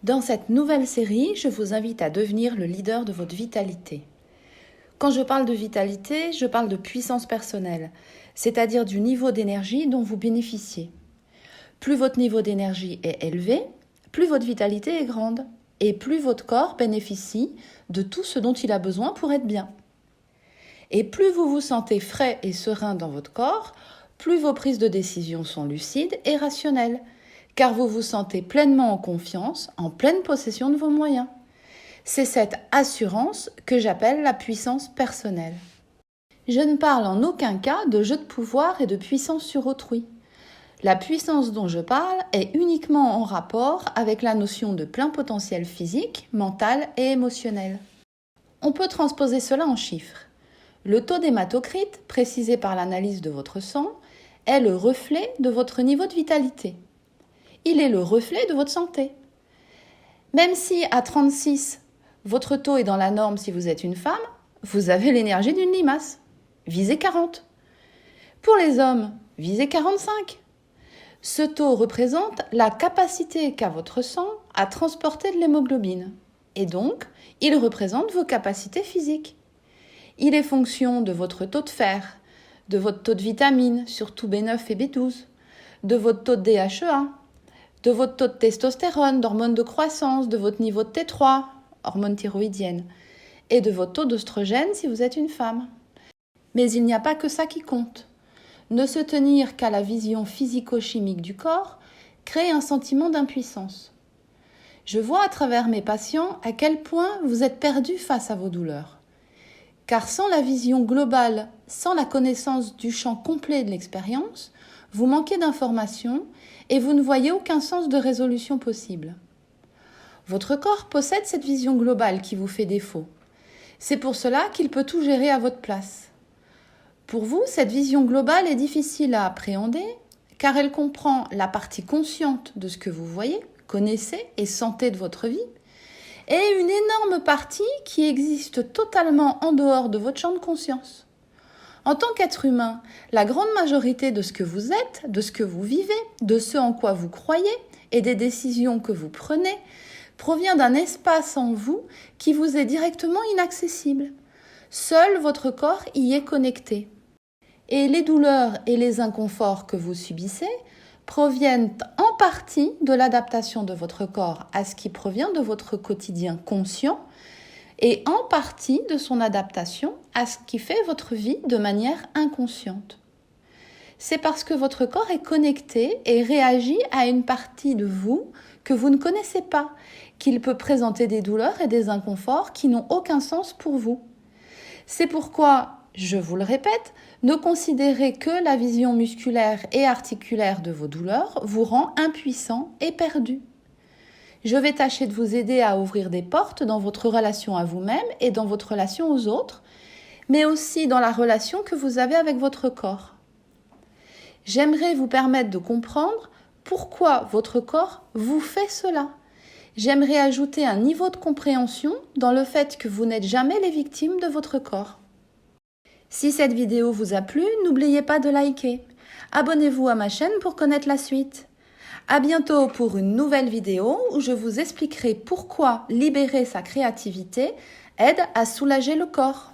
Dans cette nouvelle série, je vous invite à devenir le leader de votre vitalité. Quand je parle de vitalité, je parle de puissance personnelle, c'est-à-dire du niveau d'énergie dont vous bénéficiez. Plus votre niveau d'énergie est élevé, plus votre vitalité est grande et plus votre corps bénéficie de tout ce dont il a besoin pour être bien. Et plus vous vous sentez frais et serein dans votre corps, plus vos prises de décision sont lucides et rationnelles, car vous vous sentez pleinement en confiance, en pleine possession de vos moyens. C'est cette assurance que j'appelle la puissance personnelle. Je ne parle en aucun cas de jeu de pouvoir et de puissance sur autrui. La puissance dont je parle est uniquement en rapport avec la notion de plein potentiel physique, mental et émotionnel. On peut transposer cela en chiffres. Le taux d'hématocrite, précisé par l'analyse de votre sang, est le reflet de votre niveau de vitalité. Il est le reflet de votre santé. Même si à 36, votre taux est dans la norme si vous êtes une femme, vous avez l'énergie d'une limace. Visez 40. Pour les hommes, visez 45. Ce taux représente la capacité qu'a votre sang à transporter de l'hémoglobine. Et donc, il représente vos capacités physiques. Il est fonction de votre taux de fer, de votre taux de vitamines, surtout B9 et B12, de votre taux de DHEA, de votre taux de testostérone, d'hormones de croissance, de votre niveau de T3, hormone thyroïdienne, et de votre taux d'œstrogène si vous êtes une femme. Mais il n'y a pas que ça qui compte. Ne se tenir qu'à la vision physico-chimique du corps crée un sentiment d'impuissance. Je vois à travers mes patients à quel point vous êtes perdus face à vos douleurs. Car sans la vision globale, sans la connaissance du champ complet de l'expérience, vous manquez d'informations et vous ne voyez aucun sens de résolution possible. Votre corps possède cette vision globale qui vous fait défaut. C'est pour cela qu'il peut tout gérer à votre place. Pour vous, cette vision globale est difficile à appréhender car elle comprend la partie consciente de ce que vous voyez, connaissez et sentez de votre vie et une énorme partie qui existe totalement en dehors de votre champ de conscience. En tant qu'être humain, la grande majorité de ce que vous êtes, de ce que vous vivez, de ce en quoi vous croyez et des décisions que vous prenez provient d'un espace en vous qui vous est directement inaccessible. Seul votre corps y est connecté. Et les douleurs et les inconforts que vous subissez proviennent en partie de l'adaptation de votre corps à ce qui provient de votre quotidien conscient et en partie de son adaptation à ce qui fait votre vie de manière inconsciente. C'est parce que votre corps est connecté et réagit à une partie de vous que vous ne connaissez pas, qu'il peut présenter des douleurs et des inconforts qui n'ont aucun sens pour vous. C'est pourquoi, je vous le répète, ne considérez que la vision musculaire et articulaire de vos douleurs vous rend impuissant et perdu. Je vais tâcher de vous aider à ouvrir des portes dans votre relation à vous-même et dans votre relation aux autres, mais aussi dans la relation que vous avez avec votre corps. J'aimerais vous permettre de comprendre pourquoi votre corps vous fait cela. J'aimerais ajouter un niveau de compréhension dans le fait que vous n'êtes jamais les victimes de votre corps. Si cette vidéo vous a plu, n'oubliez pas de liker. Abonnez-vous à ma chaîne pour connaître la suite. À bientôt pour une nouvelle vidéo où je vous expliquerai pourquoi libérer sa créativité aide à soulager le corps.